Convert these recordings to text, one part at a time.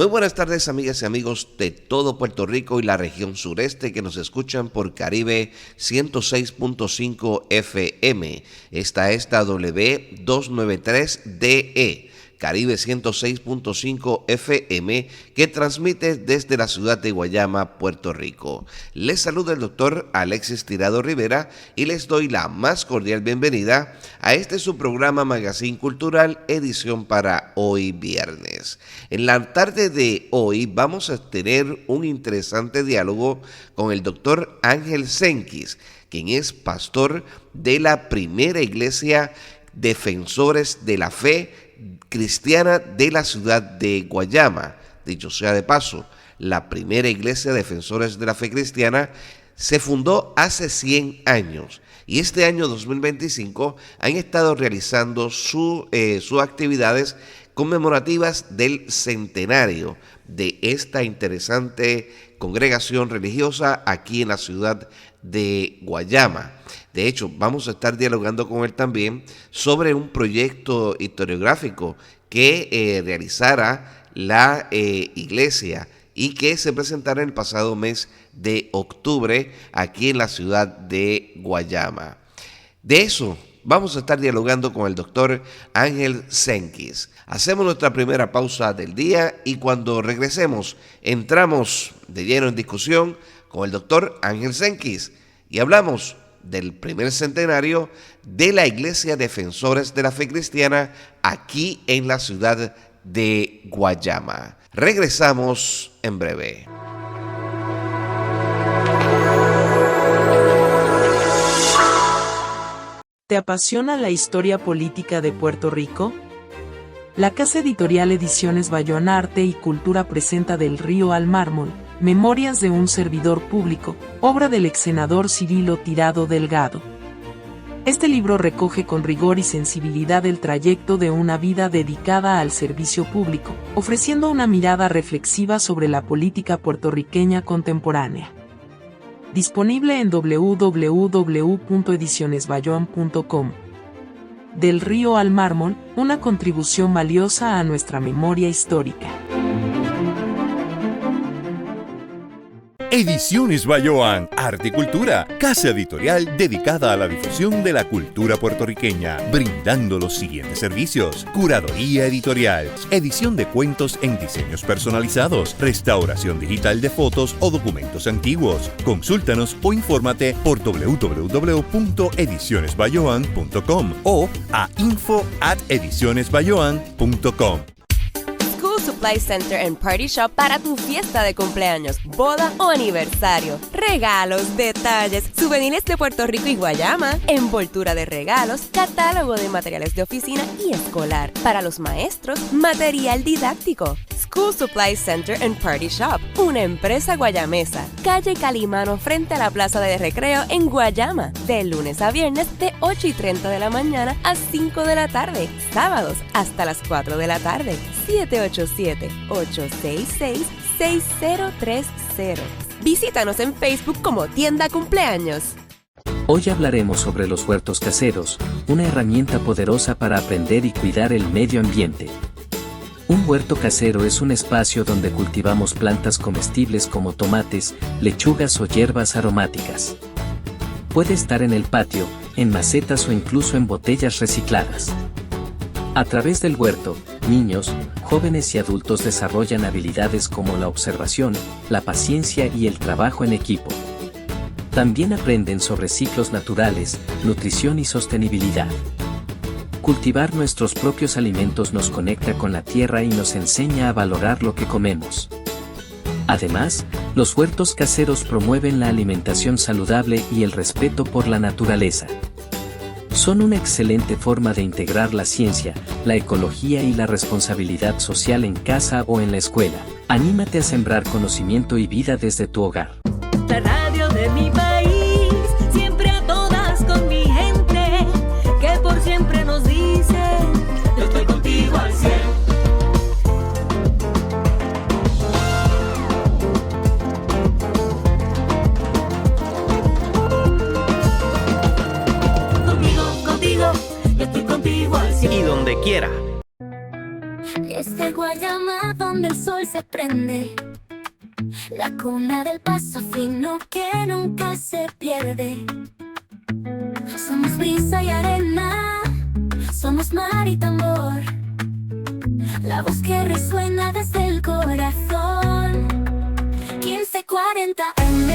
Muy buenas tardes, amigas y amigos de todo Puerto Rico y la región sureste que nos escuchan por Caribe 106.5 FM. Esta es la W293DE, Caribe 106.5 FM, que transmite desde la ciudad de Guayama, Puerto Rico. Les saluda el doctor Alexis Tirado Rivera y les doy la más cordial bienvenida a este su programa Magazine Cultural, edición para hoy viernes. En la tarde de hoy vamos a tener un interesante diálogo con el doctor Ángel Senquis, quien es pastor de la primera iglesia Defensores de la Fe Cristiana de la ciudad de Guayama. Dicho sea de paso, la primera iglesia Defensores de la Fe Cristiana se fundó hace 100 años y este año 2025 han estado realizando sus actividades conmemorativas del centenario de esta interesante congregación religiosa aquí en la ciudad de Guayama. De hecho, vamos a estar dialogando con él también sobre un proyecto historiográfico que realizara la iglesia y que se presentara en el pasado mes de octubre aquí en la ciudad de Guayama. De eso vamos a estar dialogando con el doctor Ángel Senquis. Hacemos nuestra primera pausa del día y cuando regresemos entramos de lleno en discusión con el doctor Ángel Senquis y hablamos del primer centenario de la Iglesia Defensores de la Fe Cristiana aquí en la ciudad de Guayama. Regresamos en breve. ¿Te apasiona la historia política de Puerto Rico? La casa editorial Ediciones Bayón Arte y Cultura presenta Del Río al Mármol, Memorias de un servidor público, obra del ex senador Cirilo Tirado Delgado. Este libro recoge con rigor y sensibilidad el trayecto de una vida dedicada al servicio público, ofreciendo una mirada reflexiva sobre la política puertorriqueña contemporánea. Disponible en www.edicionesbayón.com. Del Río al Mármol, una contribución valiosa a nuestra memoria histórica. Ediciones Bayoán, Arte y Cultura, casa editorial dedicada a la difusión de la cultura puertorriqueña, brindando los siguientes servicios: curaduría editorial, edición de cuentos en diseños personalizados, restauración digital de fotos o documentos antiguos. Consúltanos o infórmate por www.edicionesbayoán.com o a info@edicionesbayoán.com. Supply Center and Party Shop para tu fiesta de cumpleaños, boda o aniversario. Regalos, detalles, souvenirs de Puerto Rico y Guayama, envoltura de regalos, catálogo de materiales de oficina y escolar. Para los maestros, material didáctico. School Supply Center and Party Shop, una empresa guayamesa. Calle Calimano frente a la Plaza de Recreo en Guayama. De lunes a viernes de 8:30 de la mañana a 5 de la tarde. Sábados hasta las 4 de la tarde. 787-866-6030. Visítanos en Facebook como Tienda Cumpleaños. Hoy hablaremos sobre los huertos caseros, una herramienta poderosa para aprender y cuidar el medio ambiente. Un huerto casero es un espacio donde cultivamos plantas comestibles como tomates, lechugas o hierbas aromáticas. Puede estar en el patio, en macetas o incluso en botellas recicladas. A través del huerto, niños, jóvenes y adultos desarrollan habilidades como la observación, la paciencia y el trabajo en equipo. También aprenden sobre ciclos naturales, nutrición y sostenibilidad. Cultivar nuestros propios alimentos nos conecta con la tierra y nos enseña a valorar lo que comemos. Además, los huertos caseros promueven la alimentación saludable y el respeto por la naturaleza. Son una excelente forma de integrar la ciencia, la ecología y la responsabilidad social en casa o en la escuela. Anímate a sembrar conocimiento y vida desde tu hogar. La radio de mi país, siempre a todas con mi gente, que por siempre nos dice, yo estoy contigo al 100. Contigo, yo estoy contigo al 100. Y donde quiera. Esta de Guayama donde el sol se prende, la cuna del paso fino que nunca se pierde. Somos brisa y arena, somos mar y tambor, la voz que resuena desde el corazón. 1540 AM,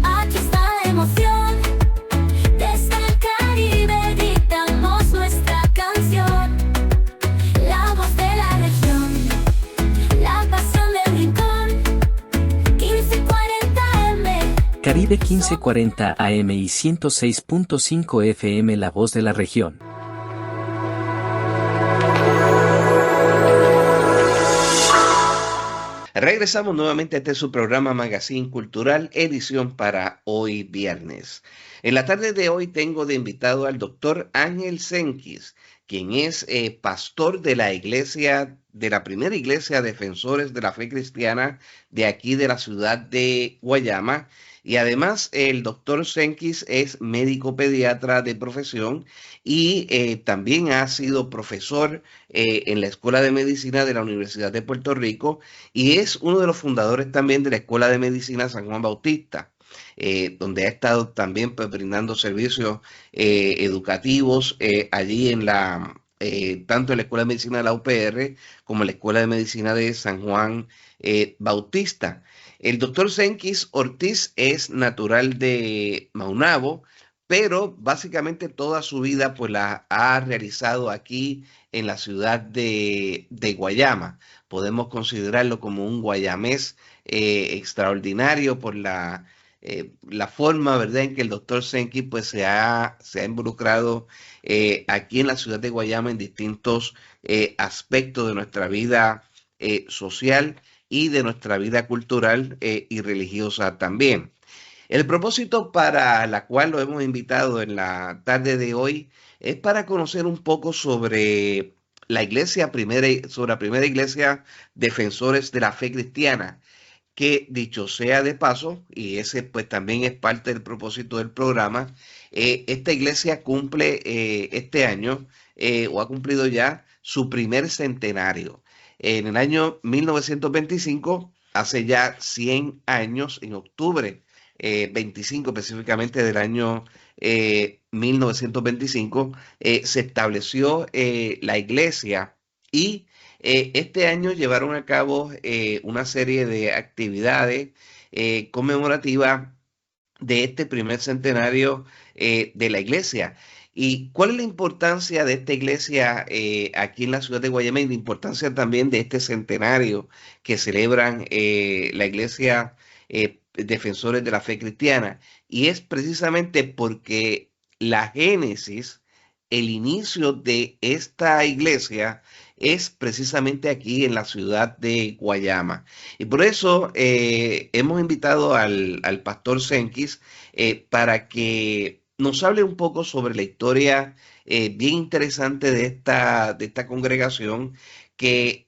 aquí está la emoción. Desde el Caribe gritamos nuestra canción, la voz de la región, la pasión del rincón. 1540 AM. Caribe 1540 AM y 106.5 FM, la voz de la región. Regresamos nuevamente a este su programa Magazine Cultural, edición para hoy viernes. En la tarde de hoy tengo de invitado al doctor Ángel Senquis, quien es pastor de la iglesia, de la primera iglesia Defensores de la Fe Cristiana de aquí de la ciudad de Guayama. Y además el doctor Senquis es médico pediatra de profesión y también ha sido profesor en la Escuela de Medicina de la Universidad de Puerto Rico y es uno de los fundadores también de la Escuela de Medicina San Juan Bautista, donde ha estado también pues, brindando servicios educativos allí en tanto en la Escuela de Medicina de la UPR como en la Escuela de Medicina de San Juan Bautista. El doctor Senquis Ortiz es natural de Maunabo, pero básicamente toda su vida pues la ha realizado aquí en la ciudad de Guayama. Podemos considerarlo como un guayamés extraordinario por la forma, ¿verdad?, en que el doctor Senquis pues se ha involucrado aquí en la ciudad de Guayama en distintos aspectos de nuestra vida social y de nuestra vida cultural y religiosa también. El propósito para la cual lo hemos invitado en la tarde de hoy es para conocer un poco sobre la primera iglesia Defensores de la Fe Cristiana, que dicho sea de paso, y ese pues también es parte del propósito del programa, esta iglesia cumple este año o ha cumplido ya su primer centenario. En el año 1925, hace ya 100 años, en octubre 25 específicamente del año 1925, se estableció la iglesia y este año llevaron a cabo una serie de actividades conmemorativas de este primer centenario de la iglesia. ¿Y cuál es la importancia de esta iglesia aquí en la ciudad de Guayama y la importancia también de este centenario que celebran la iglesia Defensores de la Fe Cristiana? Y es precisamente porque la génesis, el inicio de esta iglesia es precisamente aquí en la ciudad de Guayama. Y por eso hemos invitado al pastor Senquis para que nos hable un poco sobre la historia bien interesante de esta congregación que,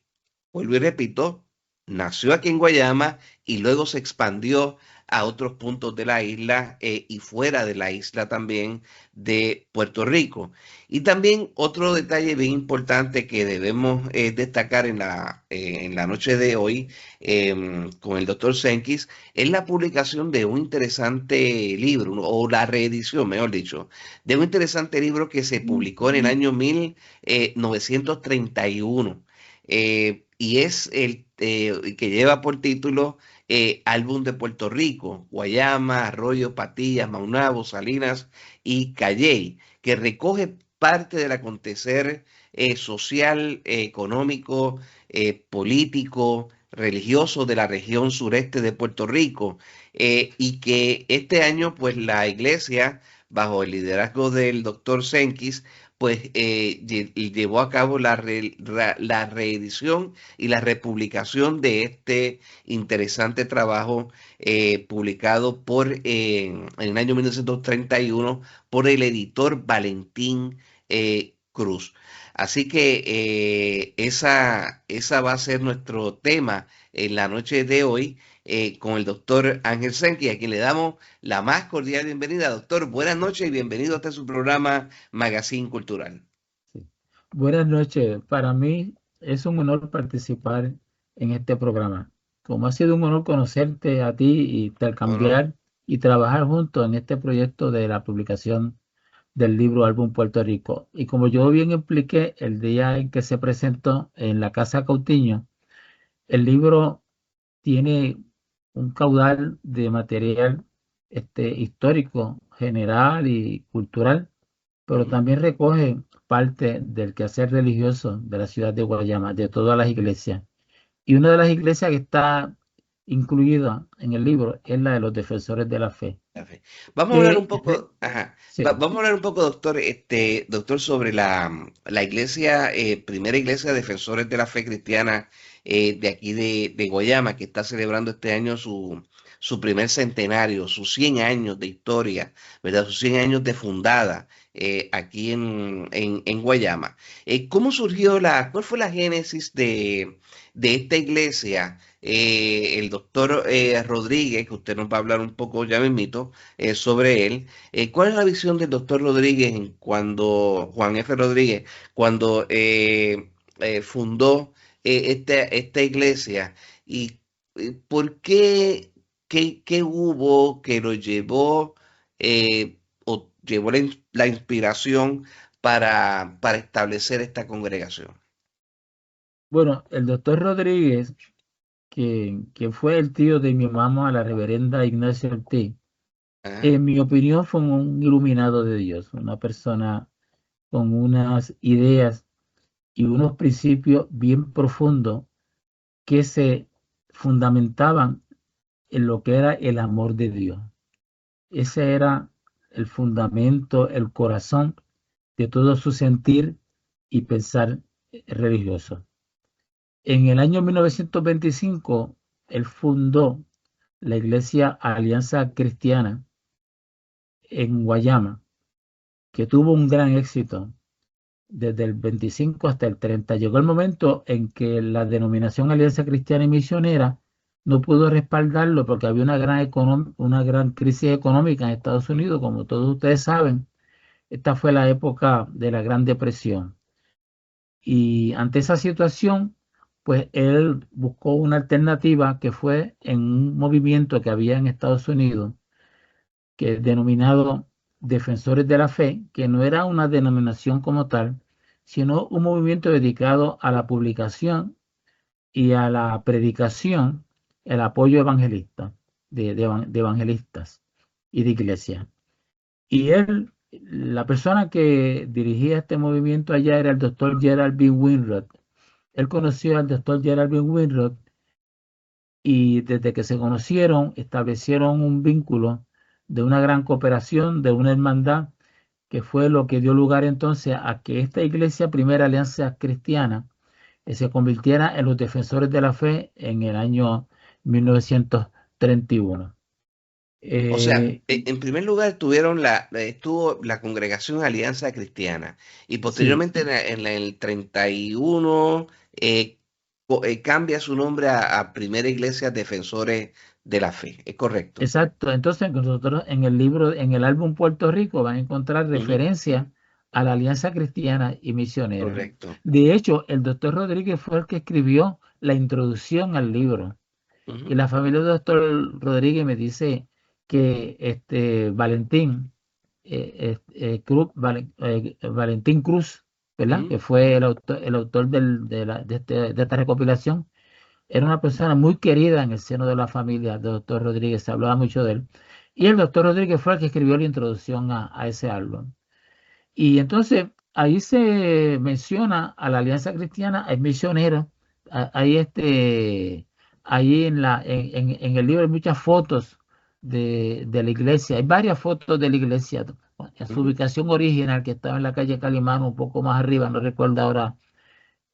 vuelvo y repito, nació aquí en Guayama y luego se expandió a otros puntos de la isla y fuera de la isla también de Puerto Rico. Y también otro detalle bien importante que debemos destacar en la noche de hoy con el doctor Senquis es la publicación de un interesante libro, o la reedición, mejor dicho, de un interesante libro que se publicó en el año 1931 y es el que lleva por título Álbum de Puerto Rico, Guayama, Arroyo, Patillas, Maunabo, Salinas y Calley, que recoge parte del acontecer social, económico, político, religioso de la región sureste de Puerto Rico y que este año pues la iglesia bajo el liderazgo del doctor Senquis pues llevó a cabo la reedición y la republicación de este interesante trabajo publicado en el año 1931 por el editor Valentín Cruz. Así que esa va a ser nuestro tema en la noche de hoy con el doctor Ángel Senquis, a quien le damos la más cordial bienvenida. Doctor, buenas noches y bienvenido a este su programa Magazine Cultural. Sí. Buenas noches. Para mí es un honor participar en este programa. Como ha sido un honor conocerte a ti y ¿O no? intercambiar y trabajar juntos en este proyecto de la publicación del libro Álbum Puerto Rico. Y como yo bien expliqué el día en que se presentó en la Casa Cautiño, el libro tiene un caudal de material histórico, general y cultural, pero Ujú. también recoge parte del quehacer religioso de la ciudad de Guayama, de todas las iglesias. Y una de las iglesias que está incluida en el libro es la de los defensores de la fe. La fe. Vamos a hablar un Que, poco, ajá, sí, vamos a hablar un poco, doctor, doctor, sobre la iglesia, primera iglesia de Defensores de la Fe Cristiana de aquí de Guayama, que está celebrando este año su primer centenario, sus 100 años de historia, ¿verdad? Sus 100 años de fundada aquí en Guayama. ¿Cómo surgió cuál fue la génesis de esta iglesia? El doctor Rodríguez, que usted nos va a hablar un poco ya mismito sobre él. ¿Cuál es la visión del doctor Rodríguez Juan F. Rodríguez, cuando fundó esta iglesia? ¿Y por qué hubo que lo llevó o llevó la inspiración para establecer esta congregación? bueno, el doctor Rodríguez, que fue el tío de mi mamá, la reverenda Ignacia Ortiz, Ajá. en mi opinión fue un iluminado de Dios, una persona con unas ideas y unos principios bien profundos que se fundamentaban en lo que era el amor de Dios. Ese era el fundamento, el corazón de todo su sentir y pensar religioso. En el año 1925, él fundó la Iglesia Alianza Cristiana en Guayama, que tuvo un gran éxito desde el 25 hasta el 30. Llegó el momento en que la denominación Alianza Cristiana y Misionera no pudo respaldarlo porque había una gran crisis económica en Estados Unidos, como todos ustedes saben. Esta fue la época de la Gran Depresión. Y ante esa situación, pues él buscó una alternativa que fue en un movimiento que había en Estados Unidos, que es denominado Defensores de la Fe, que no era una denominación como tal, sino un movimiento dedicado a la publicación y a la predicación, el apoyo evangelista, de evangelistas y de iglesia. Y él, la persona que dirigía este movimiento allá era el doctor Gerald B. Winrod. Él conoció al doctor Gerald B. Winrod y desde que se conocieron establecieron un vínculo de una gran cooperación, de una hermandad, que fue lo que dio lugar entonces a que esta iglesia, Primera Alianza Cristiana, se convirtiera en los Defensores de la Fe en el año 1931. O sea, Eh, en primer lugar estuvo la congregación Alianza Cristiana y sí, posteriormente en el 31 cambia su nombre a Primera Iglesia Defensores de la Fe, ¿es correcto? exacto. Entonces nosotros en el libro, en el álbum Puerto Rico van a encontrar Ujú. referencia a la Alianza Cristiana y Misionera. Correcto. De hecho, el doctor Rodríguez fue el que escribió la introducción al libro. Y Ujú, la familia del doctor Rodríguez me dice que Valentín, Valentín Cruz, ¿verdad? ujú. Que fue el autor de esta recopilación, era una persona muy querida en el seno de la familia del doctor Rodríguez, se hablaba mucho de él. Y el doctor Rodríguez fue el que escribió la introducción a ese álbum. Y entonces ahí se menciona a la Alianza Cristiana, hay misioneros, hay ahí en el libro hay muchas fotos de la iglesia, hay varias fotos de la iglesia, en su Ujú. ubicación original que estaba en la calle Calimán, un poco más arriba, no recuerdo ahora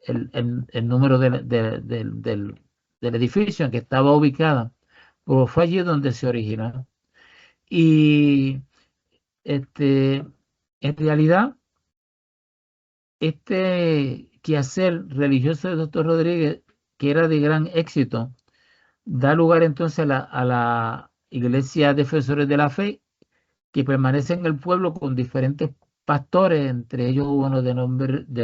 el número del edificio en que estaba ubicada, pero fue allí donde se originó. Y en realidad, este quehacer religioso del doctor Rodríguez, que era de gran éxito, da lugar entonces a la Iglesia Defensores de la Fe, que permanece en el pueblo con diferentes pastores, entre ellos uno de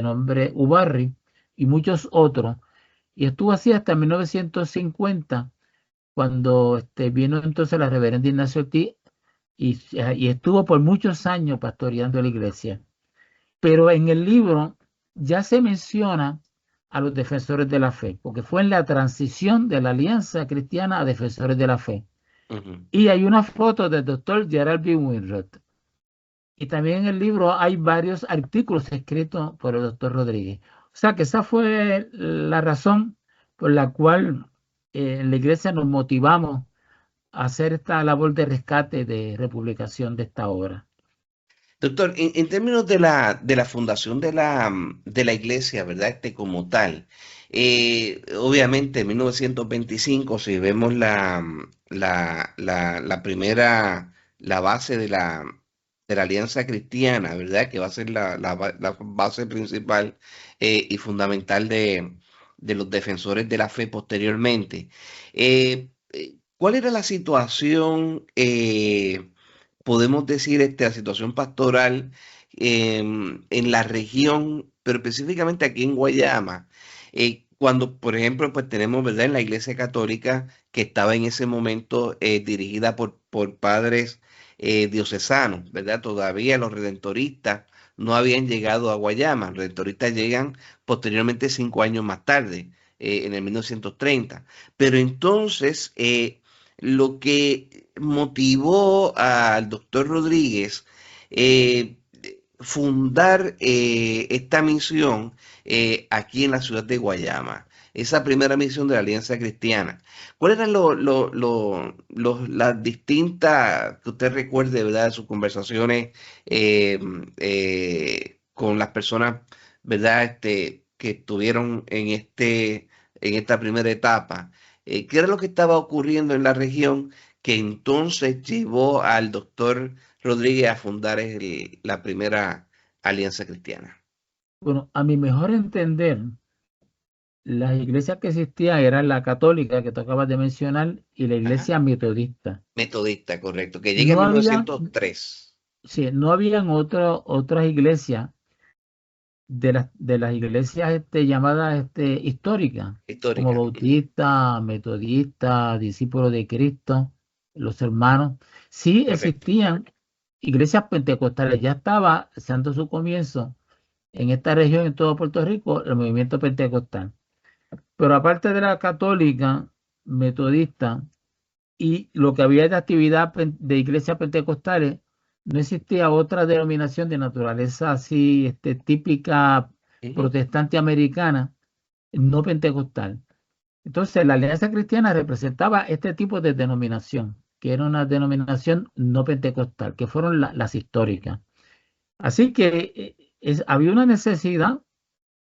nombre Ubarri, y muchos otros. Y estuvo así hasta 1950, cuando vino entonces la reverenda Ignacio Ortiz y estuvo por muchos años pastoreando la iglesia. Pero en el libro ya se menciona a los defensores de la fe, porque fue en la transición de la Alianza Cristiana a Defensores de la Fe. Y hay una foto del doctor Gerald B. Winroth. Y también en el libro hay varios artículos escritos por el doctor Rodríguez. O sea que esa fue la razón por la cual en la iglesia nos motivamos a hacer esta labor de rescate, de republicación de esta obra. Doctor, en términos de la fundación de la iglesia, ¿verdad? Como tal, obviamente en 1925, si vemos la primera, la base de la Alianza Cristiana, ¿verdad? Que va a ser la base principal y fundamental de los defensores de la fe posteriormente. ¿Cuál era la situación? Podemos decir la situación pastoral en la región, pero específicamente aquí en Guayama, cuando, por ejemplo, pues tenemos, ¿verdad?, en la Iglesia Católica que estaba en ese momento dirigida por padres diocesanos, ¿verdad? Todavía los redentoristas no habían llegado a Guayama. Los redentoristas llegan posteriormente 5 años más tarde, en el 1930. Pero entonces, lo que motivó al doctor Rodríguez fundar esta misión aquí en la ciudad de Guayama, esa primera misión de la Alianza Cristiana. ¿Cuáles eran las distintas, que usted recuerde, ¿verdad?, de sus conversaciones con las personas, ¿verdad?, que estuvieron en esta primera etapa? ¿Qué era lo que estaba ocurriendo en la región que entonces llevó al doctor Rodríguez a fundar la primera Alianza Cristiana? Bueno, a mi mejor entender, las iglesias que existían eran la católica que tú acabas de mencionar y la iglesia metodista. Metodista, correcto, que llega en 1903. Sí, no habían otras iglesias de las iglesias llamadas históricas, como bautista, metodista, discípulos de Cristo, los hermanos. Sí existían iglesias pentecostales, ya estaba dando su comienzo en esta región, en todo Puerto Rico, el movimiento pentecostal. Pero aparte de la católica, metodista, y lo que había de actividad de iglesias pentecostales, no existía otra denominación de naturaleza así típica protestante americana, no pentecostal. Entonces la Alianza Cristiana representaba este tipo de denominación, que era una denominación no pentecostal, que fueron las históricas. Así que había una necesidad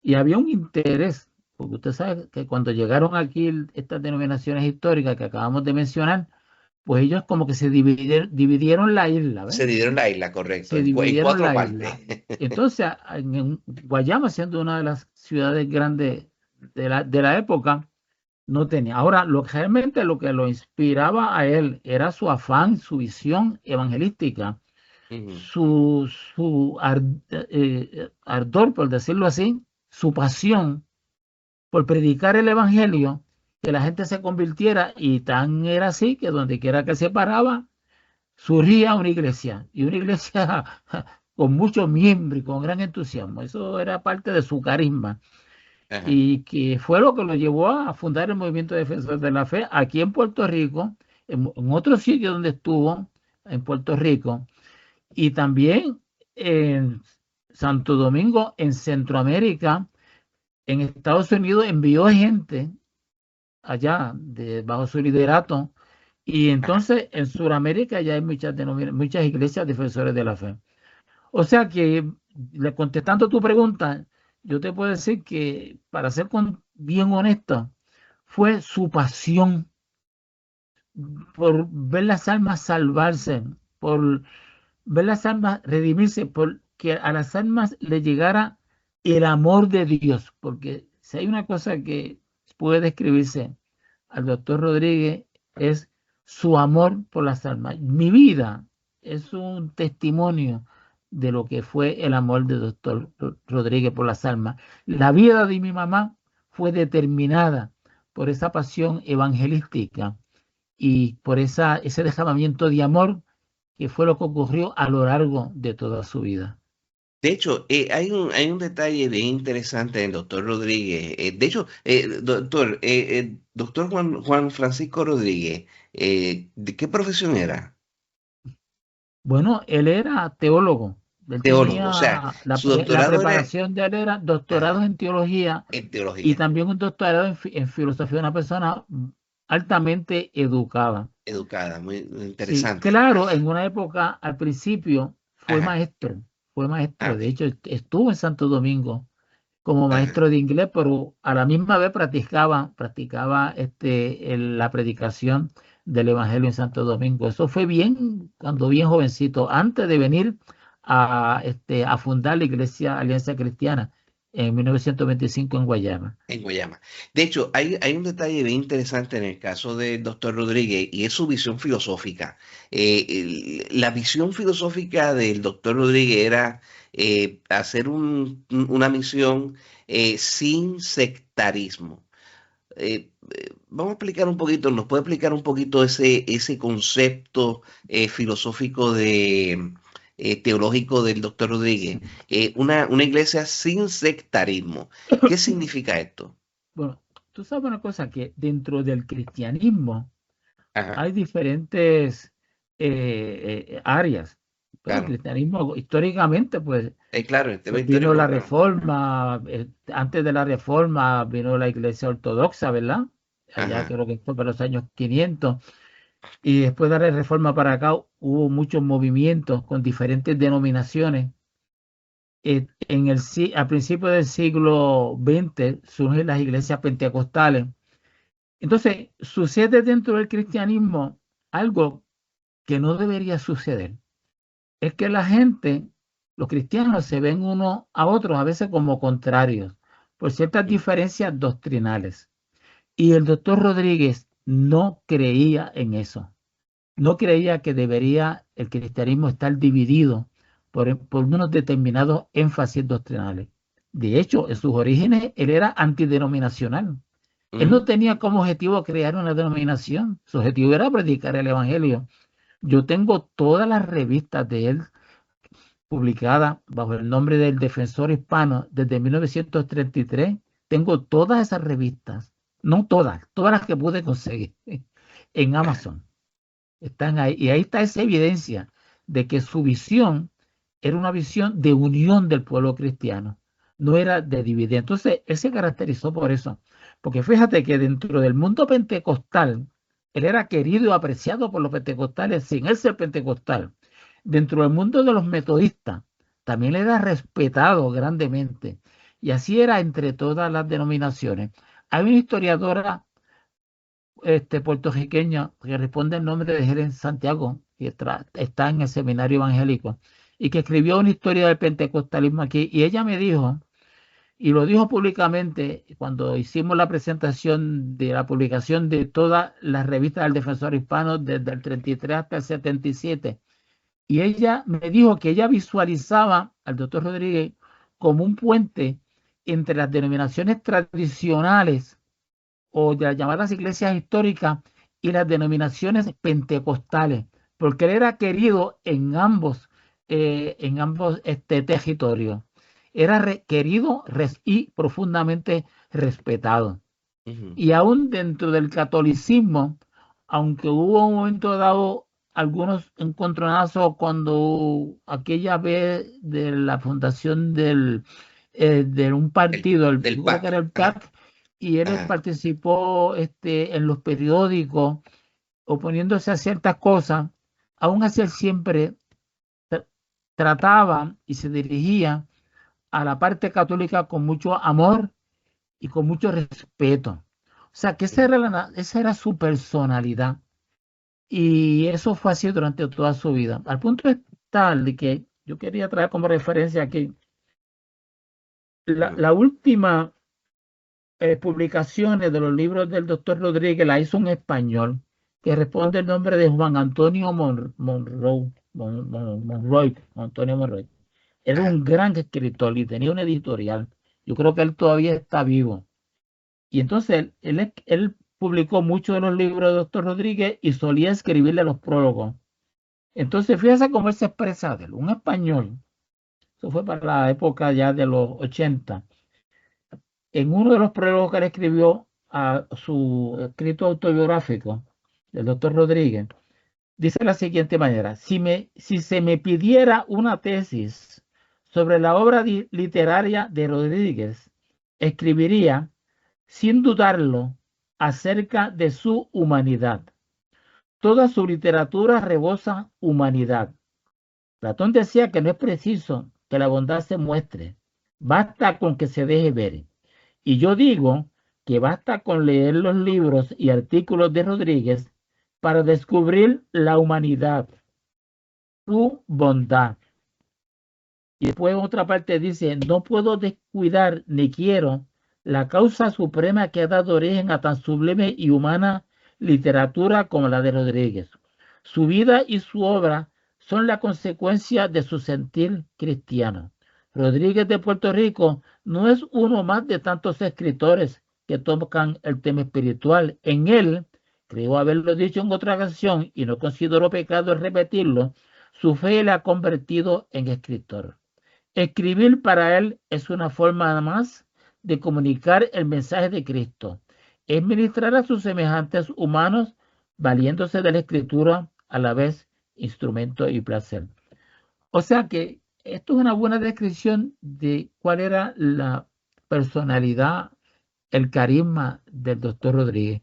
y había un interés, porque usted sabe que cuando llegaron aquí estas denominaciones históricas que acabamos de mencionar, pues ellos como que se dividieron la isla. ¿ves? Se dividieron la isla, correcto. Se dividieron en 4 partes. Entonces, en Guayama, siendo una de las ciudades grandes de la época, no tenía. Ahora, realmente lo que lo inspiraba a él era su afán, su visión evangelística, su ardor, por decirlo así, su pasión por predicar el evangelio, que la gente se convirtiera, y tan era así que donde quiera que se paraba, surgía una iglesia, y una iglesia con muchos miembros y con gran entusiasmo. Eso era parte de su carisma. Y que fue lo que lo llevó a fundar el Movimiento Defensor de la Fe aquí en Puerto Rico, en otro sitio donde estuvo, en Puerto Rico, y también en Santo Domingo, en Centroamérica. En Estados Unidos envió gente allá bajo su liderato, y entonces en Sudamérica ya hay muchas iglesias defensores de la fe. O sea que, contestando tu pregunta, yo te puedo decir que, para ser bien honesto, fue su pasión por ver las almas salvarse, por ver las almas redimirse, por que a las almas le llegara el amor de Dios, porque si hay una cosa que puede describirse al doctor Rodríguez es su amor por las almas. Mi vida es un testimonio de lo que fue el amor de doctor Rodríguez por las almas. La vida de mi mamá fue determinada por esa pasión evangelística y por ese derramamiento de amor que fue lo que ocurrió a lo largo de toda su vida. De hecho, hay un detalle bien interesante del doctor Rodríguez. De hecho, doctor Juan Francisco Rodríguez, ¿de qué profesión era? Bueno, él era teólogo. Él Teólogo, o sea, tenía su la doctorado era preparación de él era doctorado en teología en y teología, también un doctorado en filosofía, una persona altamente educada. educada, muy Sí, interesante. claro, en una época al principio fue Ajá, maestro, fue maestro. ok, De hecho, estuvo en Santo Domingo como ajá, maestro de inglés, pero a la misma vez practicaba la predicación del Evangelio en Santo Domingo. Eso fue cuando bien jovencito, antes de venir a fundar la Iglesia Alianza Cristiana en 1925 en Guayama. en Guayama. De hecho, hay un detalle bien interesante en el caso del doctor Rodríguez y es su visión filosófica. La visión filosófica del doctor Rodríguez era hacer una misión sin sectarismo. Vamos a explicar un poquito, ¿nos puede explicar un poquito ese concepto filosófico teológico del doctor Rodríguez? Una iglesia sin sectarismo. ¿Qué significa esto? Bueno, tú sabes una cosa, que dentro del cristianismo Ajá, hay diferentes áreas. Pues el claro. cristianismo históricamente, Claro, el tema pues vino histórico, la claro. reforma, antes de la reforma vino la iglesia ortodoxa, ¿verdad? Allá Ajá, creo que fue para los años 500. Y después de la reforma para acá hubo muchos movimientos con diferentes denominaciones. A principios del siglo XX surgen las iglesias pentecostales. Entonces, sucede dentro del cristianismo algo que no debería suceder. Es que la gente, los cristianos, se ven unos a otros a veces como contrarios por ciertas mm, diferencias doctrinales. Y el doctor Rodríguez no creía en eso. No creía que debería el cristianismo estar dividido por unos determinados énfasis doctrinales. De hecho, en sus orígenes, él era antidenominacional. Él no ujú, tenía como objetivo crear una denominación. Su objetivo era predicar el evangelio. Yo tengo todas las revistas de él publicadas bajo el nombre del Defensor Hispano desde 1933. Tengo todas esas revistas, no todas, todas las que pude conseguir en ajá, Amazon. Están ahí. Y ahí está esa evidencia de que su visión era una visión de unión del pueblo cristiano, no era de dividir. Entonces, él se caracterizó por eso. Porque fíjate que dentro del mundo pentecostal, él era querido y apreciado por los pentecostales sin él ser pentecostal. Dentro del mundo de los metodistas, también era respetado grandemente. Y así era entre todas las denominaciones. Hay una historiadora puertorriqueña que responde el nombre de Helen Santiago, que está en el seminario evangélico, y que escribió una historia del pentecostalismo aquí. Y ella me dijo, y lo dijo públicamente cuando hicimos la presentación de la publicación de todas las revistas del Defensor Hispano desde el 33 hasta el 77. Y ella me dijo que ella visualizaba al doctor Rodríguez como un puente entre las denominaciones tradicionales o de las llamadas iglesias históricas y las denominaciones pentecostales, porque él era querido en ambos territorios. Era querido y profundamente respetado. ujú. Y aún dentro del catolicismo, aunque hubo un momento dado algunos encontronazos cuando aquella vez de la fundación de un partido, Del yo creo que PAC. era el Ajá, PAC, y él ajá, participó en los periódicos oponiéndose a ciertas cosas, aún así él siempre trataba y se dirigía a la parte católica con mucho amor y con mucho respeto. O sea, que ujú. esa era su personalidad. Y eso fue así durante toda su vida. Al punto es tal de que yo quería traer como referencia aquí Ujú. la última publicaciones de los libros del doctor Rodríguez la hizo un español que responde el nombre de Juan Antonio Monroy, Antonio Monroy. Era un gran escritor y tenía una editorial. Yo creo que él todavía está vivo. Y entonces él publicó muchos de los libros de Doctor Rodríguez y solía escribirle los prólogos. Entonces, fíjese cómo él se expresa de él, un español. Eso fue para la época ya de los 80. En uno de los prólogos que él escribió a su escrito autobiográfico del Doctor Rodríguez, dice de la siguiente manera: si se me pidiera una tesis sobre la obra literaria de Rodríguez, escribiría, sin dudarlo, acerca de su humanidad. Toda su literatura rebosa humanidad. Platón decía que no es preciso que la bondad se muestre, basta con que se deje ver. Y yo digo que basta con leer los libros y artículos de Rodríguez para descubrir la humanidad, su bondad. Y después en otra parte dice: no puedo descuidar ni quiero la causa suprema que ha dado origen a tan sublime y humana literatura como la de Rodríguez. Su vida y su obra son la consecuencia de su sentir cristiano. Rodríguez de Puerto Rico no es uno más de tantos escritores que tocan el tema espiritual. En él, creo haberlo dicho en otra ocasión y no considero pecado el repetirlo, su fe le ha convertido en escritor. Escribir para él es una forma más de comunicar el mensaje de Cristo. Es ministrar a sus semejantes humanos valiéndose de la escritura a la vez instrumento y placer. O sea que esto es una buena descripción de cuál era la personalidad, el carisma del doctor Rodríguez.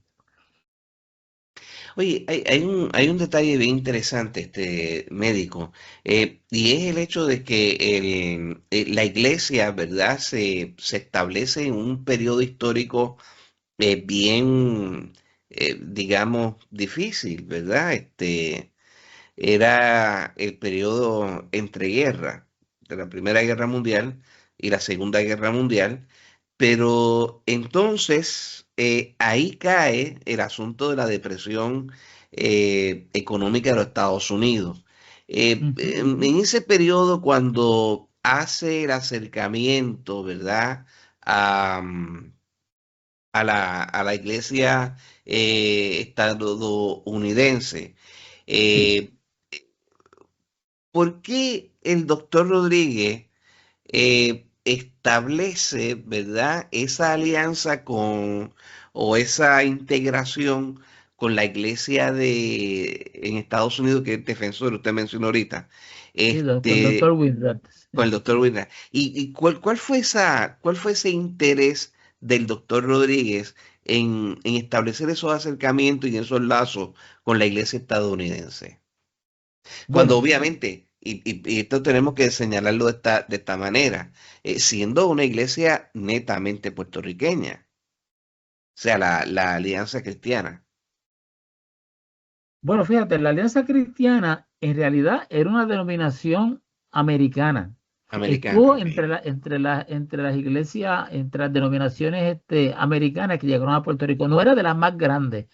Oye, hay un detalle bien interesante, este médico, y es el hecho de que la iglesia, ¿verdad?, se establece en un periodo histórico bien, digamos, difícil, ¿verdad? Era el periodo entre guerras, de la Primera Guerra Mundial y la Segunda Guerra Mundial, pero entonces ahí cae el asunto de la depresión económica de los Estados Unidos. En ese periodo, cuando hace el acercamiento, ¿verdad?, a, a la iglesia estadounidense, Sí. eh, ¿por qué el doctor Rodríguez establece, ¿verdad?, esa alianza con o esa integración con la iglesia en Estados Unidos, que es defensor, usted mencionó ahorita, Sí, con el doctor este, Winrat. con el doctor Wiener? ¿Y cuál fue ese interés del doctor Rodríguez en establecer esos acercamientos y esos lazos con la iglesia estadounidense? Cuando Bueno, obviamente, y esto tenemos que señalarlo de esta manera, siendo una iglesia netamente puertorriqueña, o sea, la Alianza Cristiana bueno, fíjate, la Alianza Cristiana en realidad era una denominación americana. Americana, Estuvo ok. entre las iglesias, entre las denominaciones americanas que llegaron a Puerto Rico. No era de las más grandes,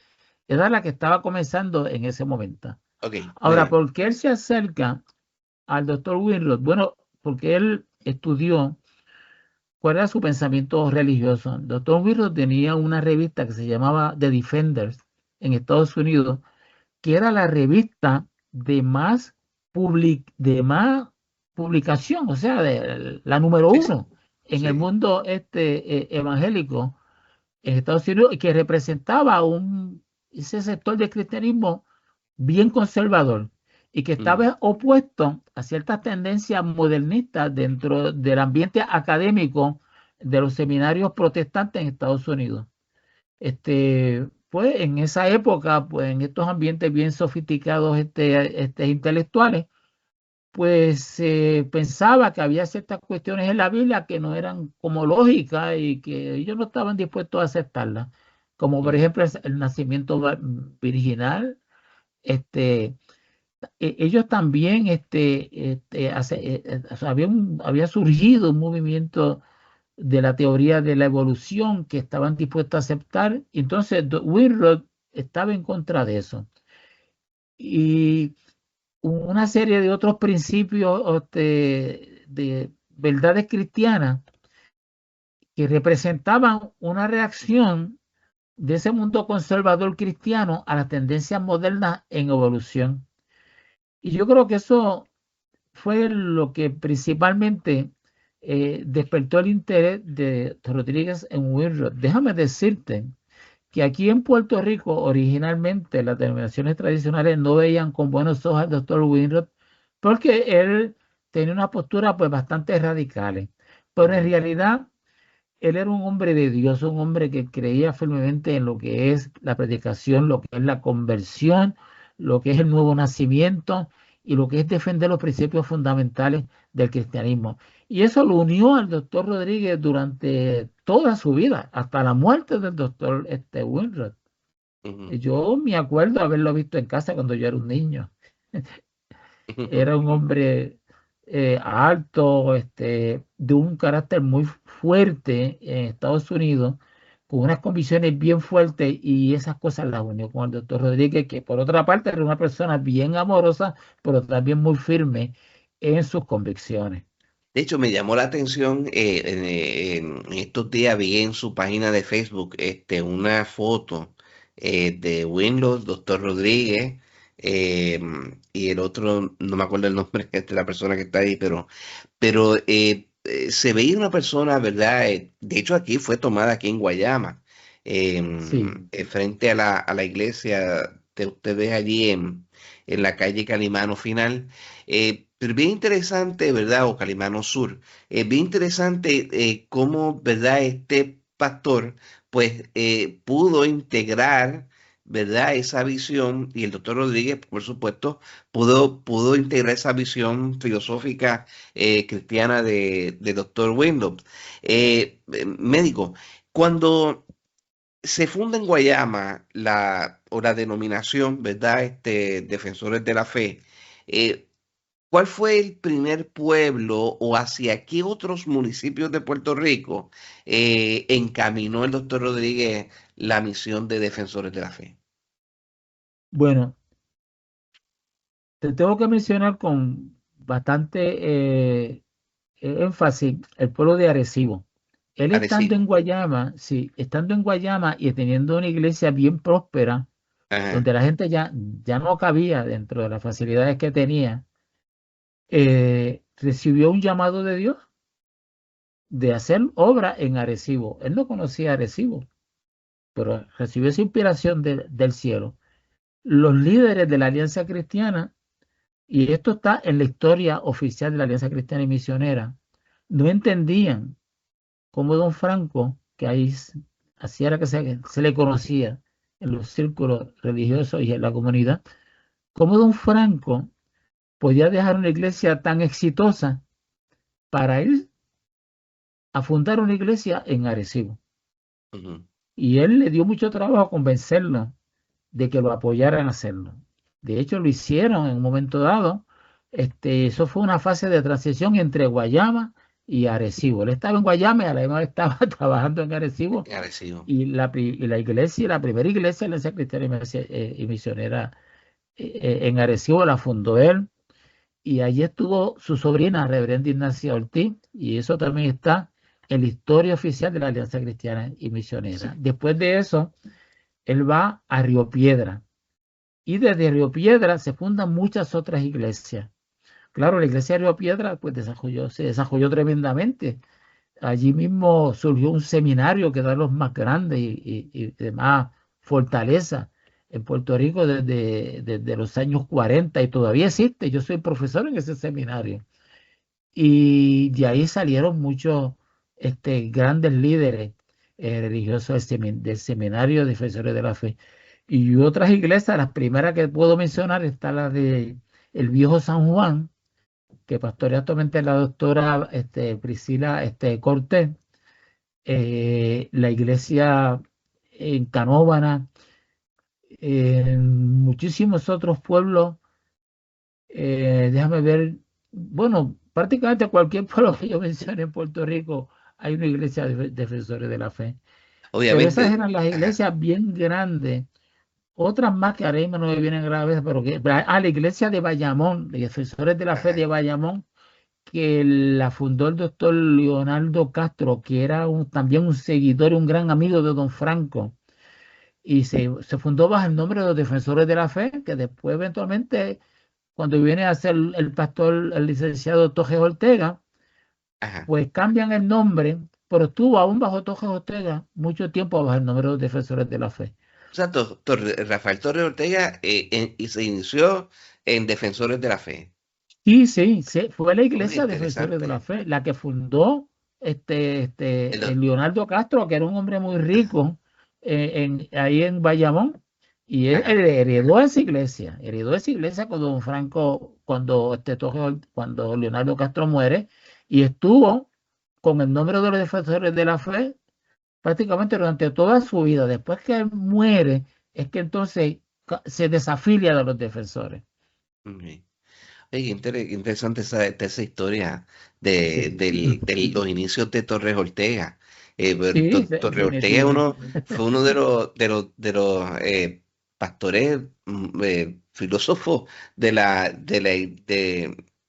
era la que estaba comenzando en ese momento. Ok, muy Ahora, bien. ¿por qué él se acerca al doctor Winrod? Bueno, porque él estudió cuál era su pensamiento religioso. El doctor Winrod tenía una revista que se llamaba The Defenders en Estados Unidos, que era la revista de más publicación, o sea, la número Sí, uno en el sí. mundo evangélico en Estados Unidos, y que representaba ese sector del cristianismo bien conservador y que Mm, estaba opuesto a ciertas tendencias modernistas dentro del ambiente académico de los seminarios protestantes en Estados Unidos. Pues en esa época, pues en estos ambientes bien sofisticados intelectuales, pues se pensaba que había ciertas cuestiones en la Biblia que no eran como lógicas y que ellos no estaban dispuestos a aceptarlas, como por mm, ejemplo el nacimiento virginal. este, Ellos también, o sea, había surgido un movimiento de la teoría de la evolución que estaban dispuestos a aceptar. Entonces, Winrod estaba en contra de eso. Y una serie de otros principios de verdades cristianas que representaban una reacción de ese mundo conservador cristiano a las tendencias modernas en evolución. Y yo creo que eso fue lo que principalmente despertó el interés de Rodríguez en Winrod. Déjame decirte que aquí en Puerto Rico originalmente las denominaciones tradicionales no veían con buenos ojos al doctor Winrod porque él tenía una postura pues bastante radical, pero en realidad él era un hombre de Dios, un hombre que creía firmemente en lo que es la predicación, lo que es la conversión, lo que es el nuevo nacimiento y lo que es defender los principios fundamentales del cristianismo. Y eso lo unió al doctor Rodríguez durante toda su vida, hasta la muerte del doctor Winrod. Yo me acuerdo haberlo visto en casa cuando yo era un niño. Era un hombre alto, de un carácter muy fuerte en Estados Unidos, con unas convicciones bien fuertes, y esas cosas las unió con el doctor Rodríguez, que por otra parte era una persona bien amorosa, pero también muy firme en sus convicciones. De hecho, me llamó la atención, en estos días vi en su página de Facebook una foto de Winlow, doctor Rodríguez, y el otro, no me acuerdo el nombre de la persona que está ahí, pero se veía una persona, ¿verdad? De hecho, aquí fue tomada aquí en Guayama, Sí, frente a la iglesia de ustedes allí en la calle Calimano Final. Pero bien interesante, ¿verdad? O Calimano Sur. Bien interesante cómo, ¿verdad? Este pastor, pues, pudo integrar, ¿verdad? Esa visión, y el doctor Rodríguez, por supuesto, pudo integrar esa visión filosófica cristiana de doctor Window. Médico, cuando se funda en Guayama o la denominación, ¿verdad? Defensores de la Fe. eh, ¿Cuál fue el primer pueblo o hacia qué otros municipios de Puerto Rico encaminó el doctor Rodríguez la misión de Defensores de la Fe? bueno, te tengo que mencionar con bastante énfasis el pueblo de Arecibo. Él estando en Arecibo. Guayama, sí, estando en Guayama y teniendo una iglesia bien próspera, Ajá. donde la gente ya no cabía dentro de las facilidades que tenía, recibió un llamado de Dios de hacer obra en Arecibo. Él no conocía Arecibo, pero recibió esa inspiración del cielo. Los líderes de la Alianza Cristiana, y esto está en la historia oficial de la Alianza Cristiana y Misionera, no entendían cómo don Franco, que ahí así era que se le conocía en los círculos religiosos y en la comunidad, cómo don Franco podía dejar una iglesia tan exitosa para ir a fundar una iglesia en Arecibo. Ujú. Y él le dio mucho trabajo convencerlo de que lo apoyaran a hacerlo. De hecho, lo hicieron en un momento dado. Eso fue una fase de transición entre Guayama y Arecibo. Él estaba en Guayama y a la vez estaba trabajando en Arecibo. Arecibo. Y la iglesia, la primera iglesia de la Iglesia Cristiana y Misionera en Arecibo la fundó él. Y allí estuvo su sobrina, Reverenda Ignacia Ortiz, y eso también está en la historia oficial de la Alianza Cristiana y Misionera. Sí. Después de eso, él va a Río Piedra, y desde Río Piedra se fundan muchas otras iglesias. Claro, la iglesia de Río Piedra pues se desarrolló tremendamente. Allí mismo surgió un seminario que da los más grandes y de más fortaleza en Puerto Rico desde los años 40, y todavía existe. Yo soy profesor en ese seminario. Y de ahí salieron muchos grandes líderes religiosos del seminario Defensores de la Fe. Y otras iglesias, las primeras que puedo mencionar está la de el Viejo San Juan, que pastorea actualmente la doctora Priscila Cortés, la iglesia en Canóvana, en muchísimos otros pueblos. Déjame ver, bueno, prácticamente cualquier pueblo que yo mencione en Puerto Rico hay una iglesia de defensores de la fe. Pero esas Obviamente. eran las Ajá. iglesias bien grandes. Otras más que ahora mismo no me vienen a la cabeza, pero la iglesia de Bayamón, de defensores de la fe de Ajá. Bayamón, que la fundó el doctor Leonardo Castro, que era también un seguidor y un gran amigo de don Franco. Y se fundó bajo el nombre de los Defensores de la Fe, que después eventualmente, cuando viene a ser el pastor, el licenciado Tojes Ortega, Ajá. pues cambian el nombre, pero estuvo aún bajo Tojes Ortega mucho tiempo bajo el nombre de los Defensores de la Fe. O sea, Rafael Torres Ortega y se inició en Defensores de la Fe. Sí, fue la Oh, iglesia Defensores de la interesante. Fe, la que fundó El- Leonardo Castro, que era un hombre muy rico ahí en Bayamón, y él ajá. heredó esa iglesia cuando don Franco, cuando Leonardo Castro muere, y estuvo con el nombre de los Defensores de la Fe prácticamente durante toda su vida. Después que él muere, es que entonces se desafilia de los defensores. Ok. Oye, interesante esa historia Sí, de los inicios de Torres Ortega. sí, Torres Ortega definitivamente. fue uno de los pastores, filósofos de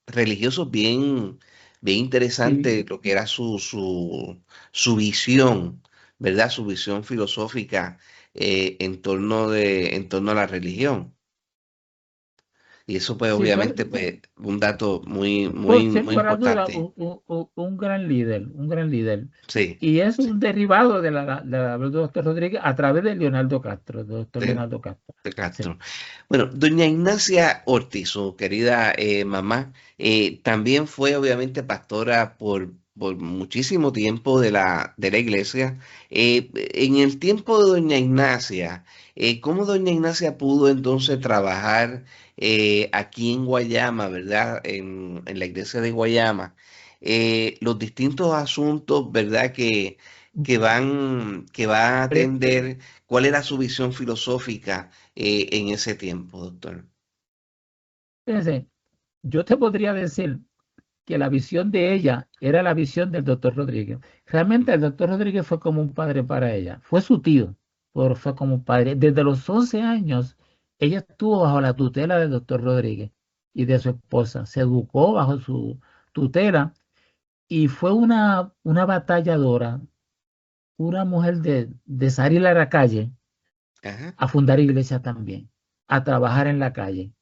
religiosos bien interesante Sí, lo que era su visión, ¿verdad? Su visión filosófica en torno a la religión. Y eso pues sí, obviamente pues un dato sin muy lugar a duda, importante. un gran líder, un gran líder. Sí, Y es sí, un derivado del doctor Rodríguez a través de Leonardo Castro, del doctor de, Leonardo Castro. de Sí, Castro. Bueno, doña Ignacia Ortiz, su querida mamá, también fue obviamente pastora por muchísimo tiempo de la iglesia. En el tiempo de doña Ignacia, ¿cómo doña Ignacia pudo entonces trabajar aquí en Guayama, ¿verdad? En la iglesia de Guayama, los distintos asuntos, ¿verdad? Que va a Pre- atender, ¿cuál era su visión filosófica en ese tiempo, doctor? fíjense, yo te podría decir que la visión de ella era la visión del doctor Rodríguez. Realmente el doctor Rodríguez fue como un padre para ella, fue su tío, pero fue como un padre. Desde los 11 años, ella estuvo bajo la tutela del doctor Rodríguez y de su esposa, se educó bajo su tutela y fue una batalladora, una mujer de salir a la calle Ajá. a fundar iglesia también, a trabajar en la calle.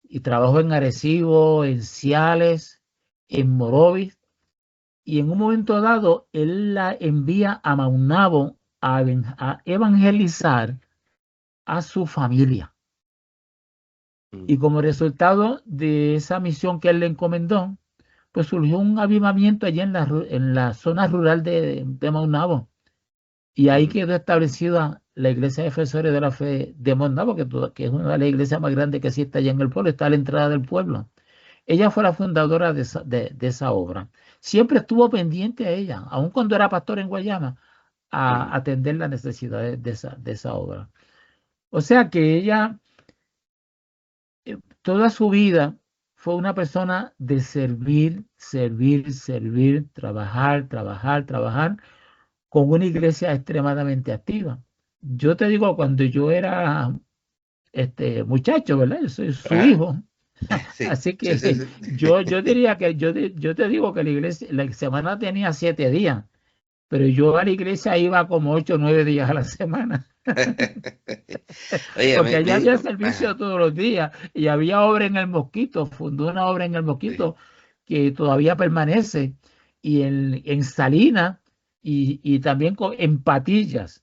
Y trabajó en Arecibo, en Ciales, en Morovis. Y en un momento dado, él la envía a Maunabo a evangelizar a su familia. Mm, Y como resultado de esa misión que él le encomendó, pues surgió un avivamiento allí en la zona rural de Maunabo. Y ahí mm, quedó establecida la Iglesia de Defensores de la Fe de Maunabo, que es una de las iglesias más grandes que existe allá en el pueblo, está a la entrada del pueblo. Ella fue la fundadora de esa obra. Siempre estuvo pendiente a ella, aun cuando era pastor en Guayama, a mm. atender las necesidades de esa obra. O sea que ella, toda su vida, fue una persona de servir, servir, servir, trabajar, trabajar, trabajar, con una iglesia extremadamente activa. Yo te digo, cuando yo era muchacho, ¿verdad? Yo soy su Ajá. hijo. Sí, Así sí, sí, que sí. yo diría que yo te digo que la semana tenía 7 días, pero yo a la iglesia iba como 8 o 9 días a la semana, Oye, porque allá había servicio ajá, todos los días y había obra en el Mosquito, fundó una obra en el sí. Mosquito que todavía permanece, y en Salinas y también en Patillas.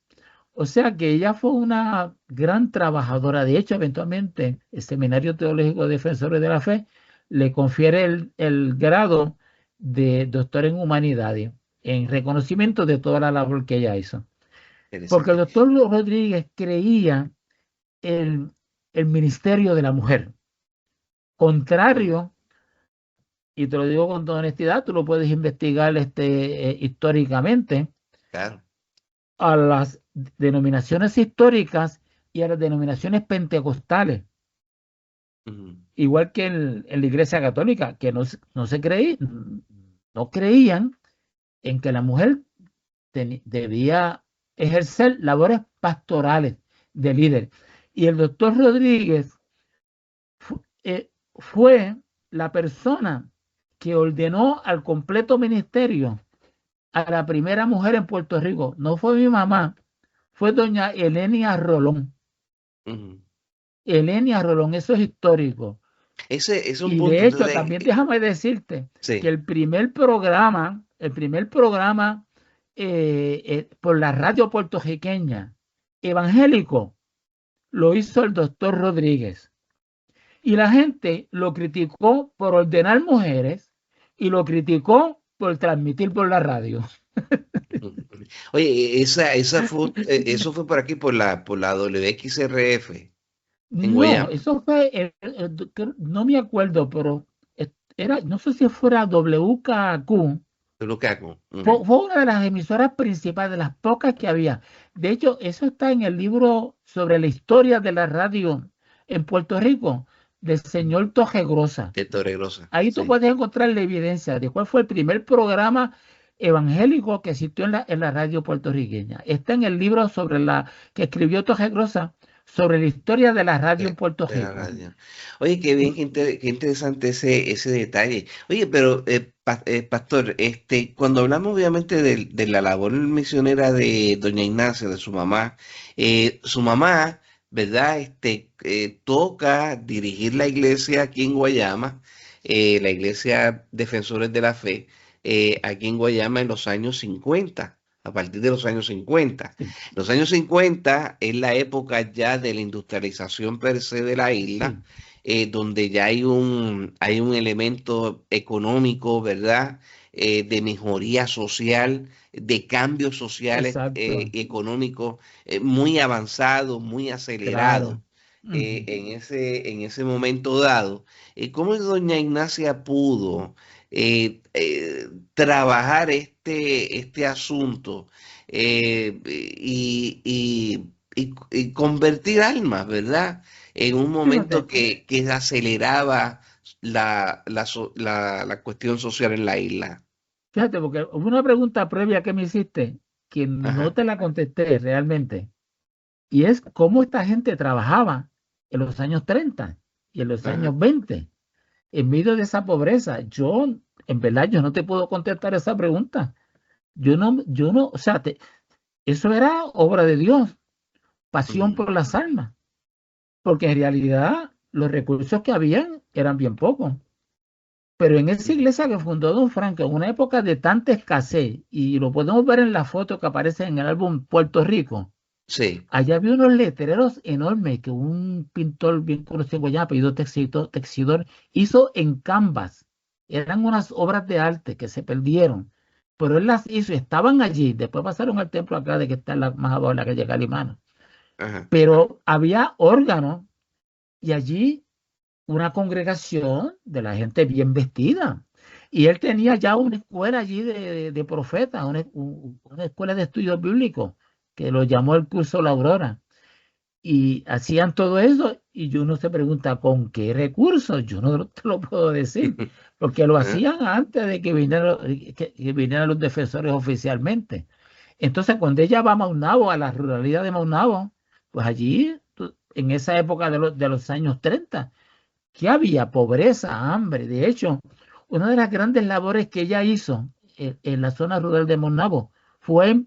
O sea que ella fue una gran trabajadora. De hecho, eventualmente el Seminario Teológico de Defensores de la Fe le confiere el grado de doctor en humanidades en reconocimiento de toda la labor que ella hizo. Porque el Interesante. doctor Rodríguez creía en el ministerio de la mujer. Mm, Contrario, y te lo digo con toda honestidad, tú lo puedes investigar históricamente, claro. a las denominaciones históricas y a las denominaciones pentecostales, Mm, igual que en la Iglesia Católica, que no creían en que la mujer debía ejercer labores pastorales de líder. Y el doctor Rodríguez fue la persona que ordenó al completo ministerio a la primera mujer en Puerto Rico. No fue mi mamá, fue doña Elenia Rolón. Elenia Rolón, eso es histórico. Ese es un Y punto. de hecho, también déjame decirte que el primer programa por la radio puertorriqueña evangélico lo hizo el doctor Rodríguez. Y la gente lo criticó por ordenar mujeres y lo criticó por transmitir por la radio. Oye, eso fue por aquí, por la WXRF. No, eso fue, no me acuerdo, pero era, no sé si fuera WKQ. Fue una de las emisoras principales, de las pocas que había. De hecho, eso está en el libro sobre la historia de la radio en Puerto Rico, del señor Torregrosa. Ahí tú puedes encontrar la evidencia de cuál fue el primer programa evangélico que existió en la radio puertorriqueña. Está en el libro que escribió Torregrosa sobre la historia de la radio en Puerto Rico. Oye, qué bien, qué interesante ese detalle. Oye, pero pastor, cuando hablamos obviamente de la labor misionera de doña Ignacia, de su mamá, ¿verdad? Toca dirigir la iglesia aquí en Guayama, la iglesia Defensores de la Fe, aquí en Guayama en los años 50. A partir de los años 50. Los años 50 es la época ya de la industrialización per se de la isla, donde ya hay un elemento económico, ¿verdad? De mejoría social, de cambios sociales y económicos muy avanzado, muy acelerado. En ese momento dado. ¿Cómo doña Ignacia pudo trabajar este asunto y convertir almas, ¿verdad? En un momento que aceleraba la cuestión social en la isla. Fíjate, porque hubo una pregunta previa que me hiciste que no te la contesté realmente, y es cómo esta gente trabajaba en los años 30 y en los años 20 en medio de esa pobreza. En verdad, yo no te puedo contestar esa pregunta. Yo no, o sea, eso era obra de Dios, pasión por las almas, porque en realidad los recursos que habían eran bien pocos. Pero en esa iglesia que fundó don Franco, en una época de tanta escasez, y lo podemos ver en la foto que aparece en el álbum Puerto Rico, allá había unos letreros enormes que un pintor bien conocido en Guayama, apellido Texidor, hizo en canvas. Eran unas obras de arte que se perdieron, pero él las hizo, estaban allí. Después pasaron al templo acá, de que está más abajo en la calle Calimano. Pero había órganos y allí una congregación de la gente bien vestida. Y él tenía ya una escuela allí de profetas, una escuela de estudios bíblicos, que lo llamó el curso La Aurora. Y hacían todo eso, y uno se pregunta, ¿con qué recursos? Yo no te lo puedo decir, porque lo hacían antes de que vinieran los defensores oficialmente. Entonces, cuando ella va a Maunabo, a la ruralidad de Maunabo, pues allí, en esa época de los años 30, que había pobreza, hambre. De hecho, una de las grandes labores que ella hizo en la zona rural de Maunabo fue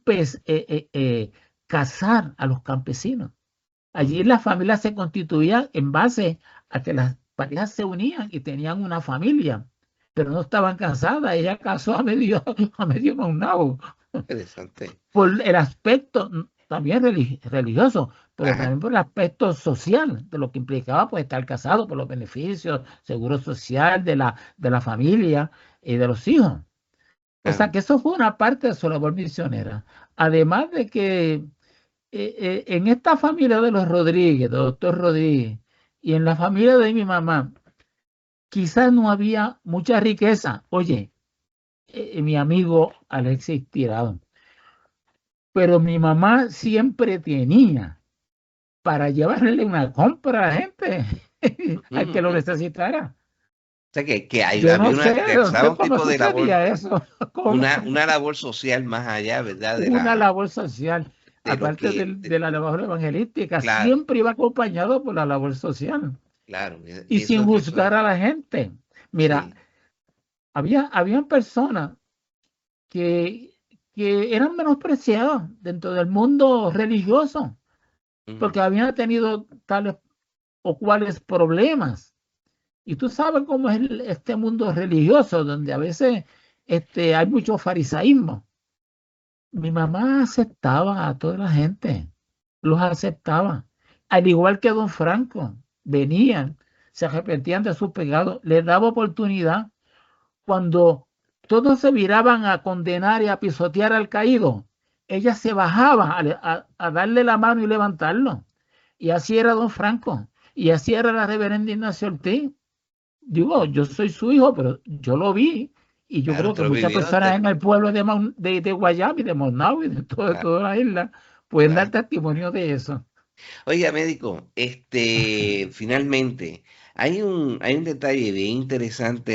casar a los campesinos. Allí las familias se constituían en base a que las parejas se unían y tenían una familia, pero no estaban casadas. Ella casó a medio Maunabo. Interesante. Por el aspecto también religioso, pero también por el aspecto social, de lo que implicaba pues estar casado, por los beneficios, seguro social de la familia y de los hijos. O sea que eso fue una parte de su labor misionera. Además de que en esta familia de los Rodríguez, del doctor Rodríguez, y en la familia de mi mamá, quizás no había mucha riqueza. Oye, mi amigo Alexis Tirado, pero mi mamá siempre tenía para llevarle una compra a la gente, al que lo necesitara. O sea que había un tipo de labor, una labor social más allá, ¿verdad? Una labor social. Aparte de la labor evangelística, siempre iba acompañado por la labor social. Claro. Y sin juzgar a la gente. Mira, habían personas que, que eran menospreciadas dentro del mundo religioso, porque habían tenido tales o cuales problemas. Y tú sabes cómo es este mundo religioso, donde a veces hay mucho farisaísmo. Mi mamá aceptaba a toda la gente, los aceptaba. Al igual que don Franco, venían, se arrepentían de sus pecados, les daba oportunidad. Cuando todos se viraban a condenar y a pisotear al caído, ella se bajaba a darle la mano y levantarlo. Y así era don Franco, y así era la reverenda Ignacia Ortiz. Digo, yo soy su hijo, pero yo lo vi. Y yo Claro, creo que tú lo muchas vivió. personas en el pueblo de Guayama y de Monao y de toda la isla pueden dar Claro. testimonio de eso. Oiga, médico, finalmente, hay un detalle bien interesante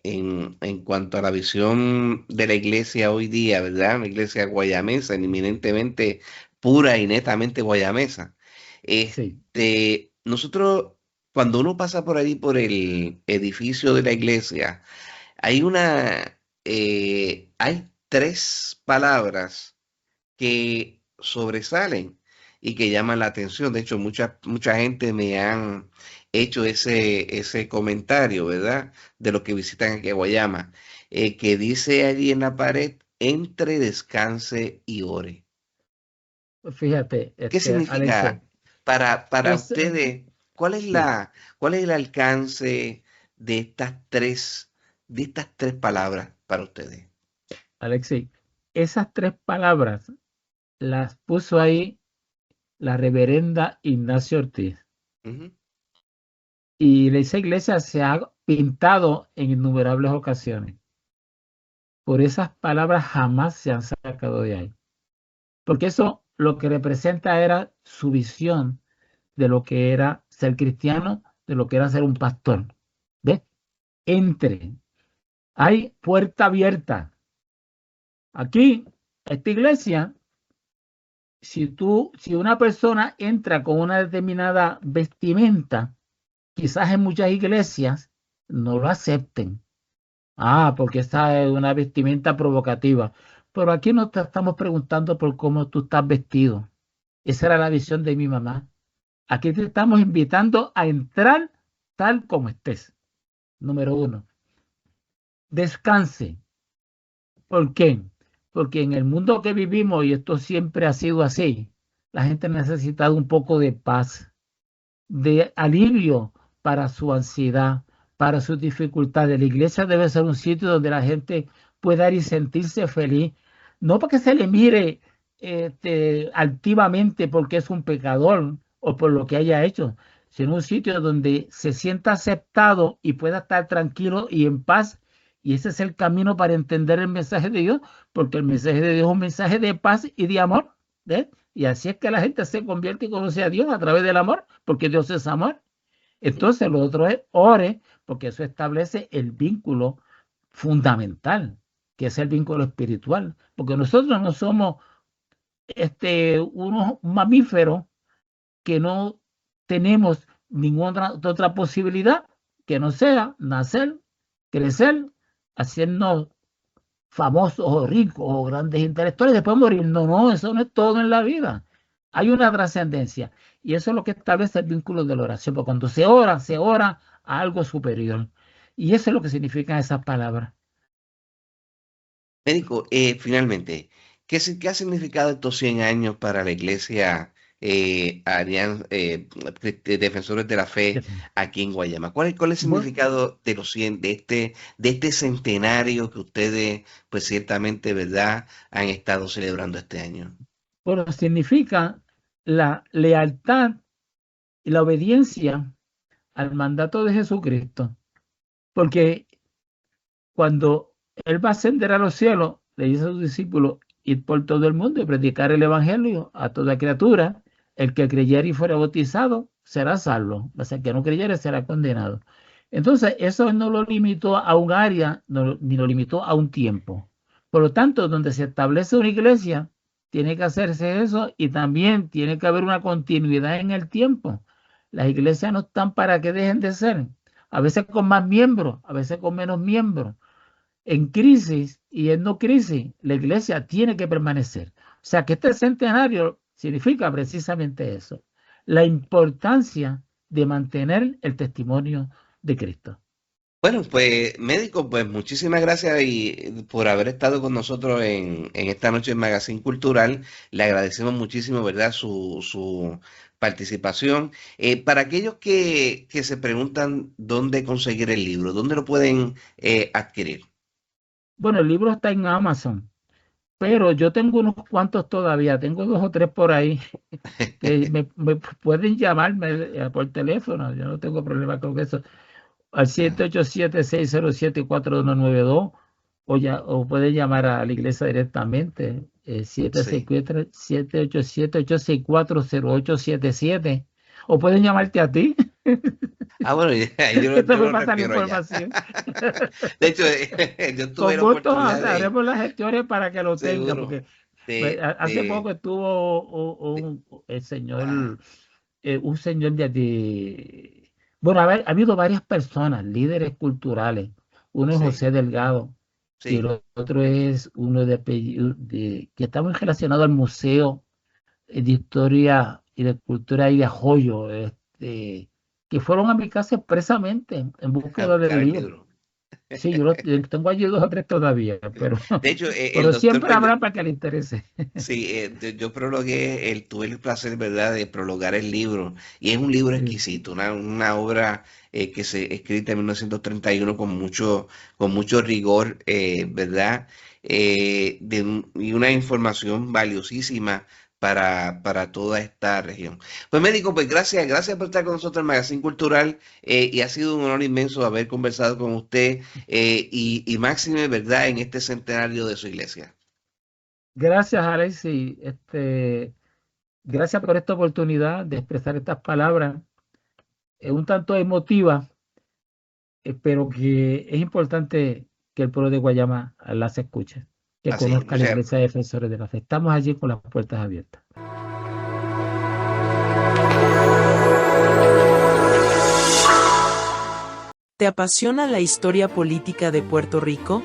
en cuanto a la visión de la iglesia hoy día, ¿verdad? La iglesia guayamesa, eminentemente pura y netamente guayamesa. Sí, Nosotros, cuando uno pasa por ahí, por el edificio de la iglesia, hay tres palabras que sobresalen y que llaman la atención. De hecho, mucha gente me han hecho ese comentario, ¿verdad? De los que visitan aquí a Guayama, que dice allí en la pared, entre, descanse y ore. fíjate, ¿Qué Alexei, significa para es, ustedes? sí, ¿Cuál es el alcance de estas tres palabras para ustedes? Alexei, esas tres palabras las puso ahí la reverenda Ignacia Ortiz. Ujú. Y esa iglesia se ha pintado en innumerables ocasiones. Por esas palabras jamás se han sacado de ahí. Porque eso lo que representa era su visión de lo que era ser cristiano, de lo que era ser un pastor. ¿Ves? Entre. Hay puerta abierta. Aquí, esta iglesia, si una persona entra con una determinada vestimenta, quizás en muchas iglesias no lo acepten. Ah, porque esta es una vestimenta provocativa. Pero aquí no te estamos preguntando por cómo tú estás vestido. Esa era la visión de mi mamá. Aquí te estamos invitando a entrar tal como estés. Número uno. Descanse. ¿Por qué? Porque en el mundo que vivimos, y esto siempre ha sido así, la gente ha necesitado un poco de paz, de alivio para su ansiedad, para sus dificultades. La iglesia debe ser un sitio donde la gente pueda ir y sentirse feliz, no porque se le mire altivamente porque es un pecador o por lo que haya hecho, sino un sitio donde se sienta aceptado y pueda estar tranquilo y en paz. Y ese es el camino para entender el mensaje de Dios, porque el mensaje de Dios es un mensaje de paz y de amor. ¿Ves? Y así es que la gente se convierte y conoce a Dios a través del amor, porque Dios es amor. Entonces lo otro es ore, porque eso establece el vínculo fundamental, que es el vínculo espiritual, porque nosotros no somos unos mamíferos que no tenemos ninguna otra posibilidad que no sea nacer, crecer, hacernos famosos o ricos o grandes intelectuales, después morir. No, no, eso no es todo en la vida. Hay una trascendencia y eso es lo que establece el vínculo de la oración, porque cuando se ora a algo superior. Y eso es lo que significan esas palabras. Médico, finalmente, ¿qué ha significado estos 100 años para la Iglesia Defensores de la Fe aquí en Guayama? ¿Cuál es el Bueno, significado de los 100, de este centenario que ustedes, pues ciertamente, ¿verdad?, han estado celebrando este año? bueno, significa la lealtad y la obediencia al mandato de Jesucristo, porque cuando Él va a ascender a los cielos, le dice a sus discípulos, ir por todo el mundo y predicar el evangelio a toda criatura. El que creyere y fuera bautizado será salvo, o sea, el que no creyere será condenado. Entonces, eso no lo limitó a un área, ni lo limitó a un tiempo. Por lo tanto, donde se establece una iglesia, tiene que hacerse eso y también tiene que haber una continuidad en el tiempo. Las iglesias no están para que dejen de ser, a veces con más miembros, a veces con menos miembros, en crisis y en no crisis, la iglesia tiene que permanecer. O sea que este centenario significa precisamente eso, la importancia de mantener el testimonio de Cristo. Bueno, pues médico, pues muchísimas gracias por haber estado con nosotros en esta noche en Magazine Cultural. Le agradecemos muchísimo, ¿verdad?, su participación. Para aquellos que se preguntan dónde conseguir el libro, ¿dónde lo pueden adquirir? Bueno, el libro está en Amazon, pero yo tengo unos cuantos todavía, tengo 2 o 3 por ahí que me pueden llamarme por teléfono, yo no tengo problema con eso, al 787-607-4192 o pueden llamar a la iglesia directamente, 787-864-0877, o pueden llamarte a ti. Ah, bueno, yo Esto me lo pasa la refiero allá. información. De hecho, yo tuve la Con gusto oportunidad de... haremos las gestiones para que lo tenga, Seguro. porque hace poco estuvo el señor, un señor bueno, ha habido varias personas, líderes culturales. Uno es Sí. José Delgado y Sí, el otro es uno de apellido que está muy relacionado al Museo de Historia y de Cultura y de Joyo, que fueron a mi casa expresamente en a búsqueda buscar del el libro. libro. Sí, yo tengo allí 2 o 3 todavía, pero, De hecho, el pero doctor, siempre pues, habrá para que le interese. sí, yo prologué, tuve el placer, ¿verdad?, de prologar el libro, y es un libro Sí. exquisito, una obra que se escrita en 1931 con mucho rigor, ¿verdad? Y una información valiosísima para toda esta región. Pues médico, pues gracias por estar con nosotros en Magazine Cultural, y ha sido un honor inmenso haber conversado con usted, y máxime, ¿verdad?, en este centenario de su iglesia. Gracias, Alexis. Gracias por esta oportunidad de expresar estas palabras. Es un tanto emotiva, pero que es importante que el pueblo de Guayama las escuche, que Así es, conozca o la sea, iglesia de Defensores de la Fe. Estamos allí con las puertas abiertas. ¿Te apasiona la historia política de Puerto Rico?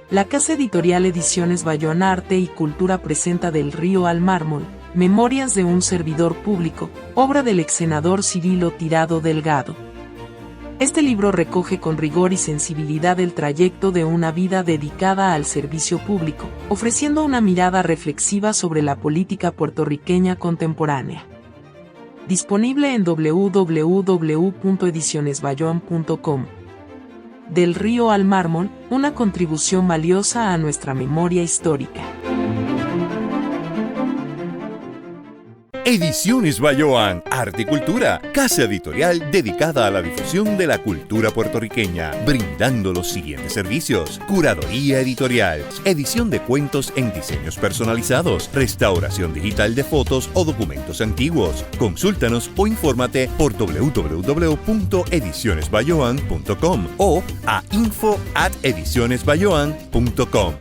La casa editorial Ediciones Bayón Arte y Cultura presenta Del Río al Mármol, Memorias de un servidor público, obra del ex senador Cirilo Tirado Delgado. Este libro recoge con rigor y sensibilidad el trayecto de una vida dedicada al servicio público, ofreciendo una mirada reflexiva sobre la política puertorriqueña contemporánea. Disponible en www.edicionesbayón.com. Del Río al Mármol, una contribución valiosa a nuestra memoria histórica. Ediciones Bayoán, Arte y Cultura, casa editorial dedicada a la difusión de la cultura puertorriqueña, brindando los siguientes servicios: curaduría editorial, edición de cuentos en diseños personalizados, restauración digital de fotos o documentos antiguos. Consúltanos o infórmate por www.edicionesbayoán.com o a info@edicionesbayoán.com.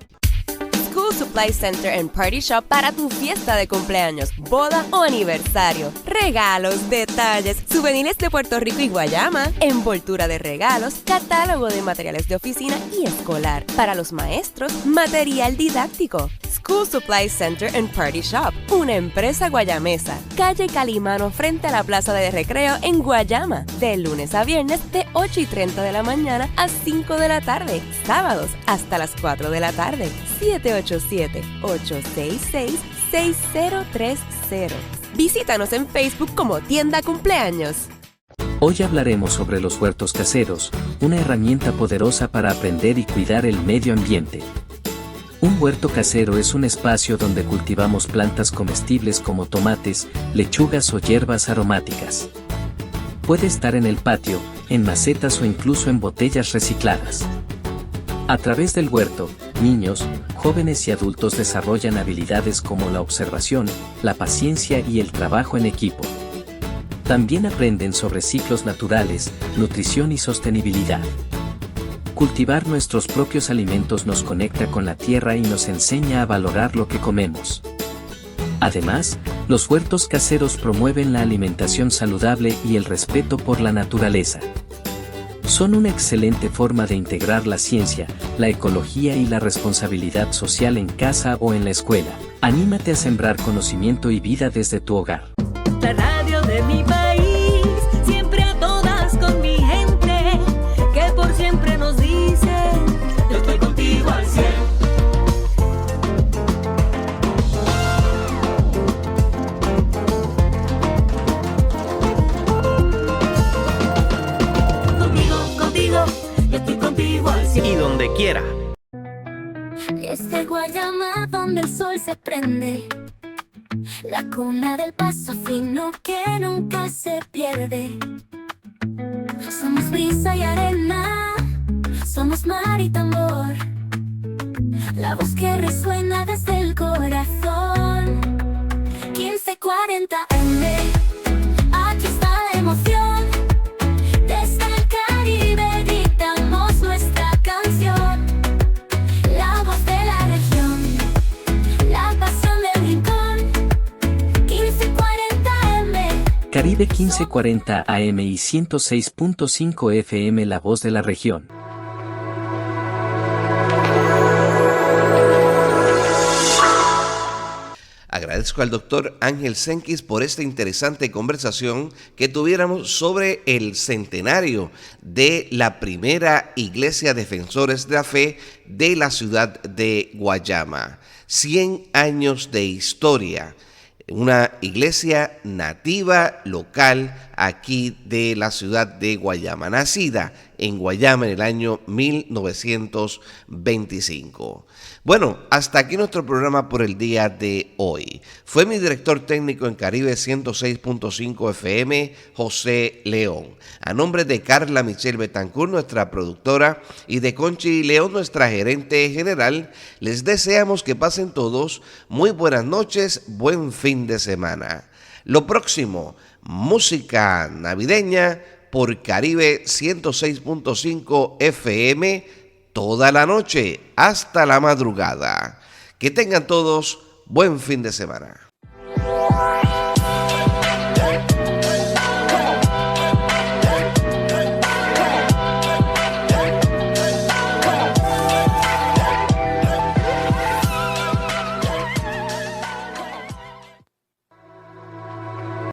School Supply Center and Party Shop para tu fiesta de cumpleaños, boda o aniversario. Regalos, detalles, souvenirs de Puerto Rico y Guayama, envoltura de regalos, catálogo de materiales de oficina y escolar. Para los maestros, material didáctico. School Supply Center and Party Shop, una empresa guayamesa. Calle Calimano frente a la Plaza de Recreo en Guayama. De lunes a viernes de 8:30 de la mañana a 5 de la tarde. Sábados hasta las 4 de la tarde. 787-866-6030. Visítanos en Facebook como Tienda Cumpleaños. Hoy hablaremos sobre los huertos caseros, una herramienta poderosa para aprender y cuidar el medio ambiente. Un huerto casero es un espacio donde cultivamos plantas comestibles como tomates, lechugas o hierbas aromáticas. Puede estar en el patio, en macetas o incluso en botellas recicladas. A través del huerto, niños, jóvenes y adultos desarrollan habilidades como la observación, la paciencia y el trabajo en equipo. También aprenden sobre ciclos naturales, nutrición y sostenibilidad. Cultivar nuestros propios alimentos nos conecta con la tierra y nos enseña a valorar lo que comemos. Además, los huertos caseros promueven la alimentación saludable y el respeto por la naturaleza. Son una excelente forma de integrar la ciencia, la ecología y la responsabilidad social en casa o en la escuela. Anímate a sembrar conocimiento y vida desde tu hogar. La radio de mi país, siempre a todas con mi gente, que por siempre nos dice, yo estoy contigo al 100. Contigo, yo estoy contigo al 100. Y donde quiera. Desde Guayama donde el sol se prende, la cuna del paso fino que nunca se pierde. Somos brisa y arena, somos mar y tambor, la voz que resuena desde el corazón. 1540 M, aquí está la emoción. Desde el Caribe gritamos nuestra canción, la voz de la región, la pasión del rincón. 1540 M, Caribe 1540 AM y 106.5 FM, la voz de la región. Agradezco al doctor Ángel Senquis por esta interesante conversación que tuviéramos sobre el centenario de la primera iglesia Defensores de la Fe de la ciudad de Guayama. 100 años de historia. Una iglesia nativa local aquí de la ciudad de Guayama, nacida en Guayama en el año 1925. Bueno, hasta aquí nuestro programa por el día de hoy. Fue mi director técnico en Caribe 106.5 FM, José León. A nombre de Carla Michelle Betancourt, nuestra productora, y de Conchi León, nuestra gerente general, les deseamos que pasen todos muy buenas noches, buen fin de semana. Lo próximo, música navideña por Caribe 106.5 FM, toda la noche hasta la madrugada. Que tengan todos buen fin de semana.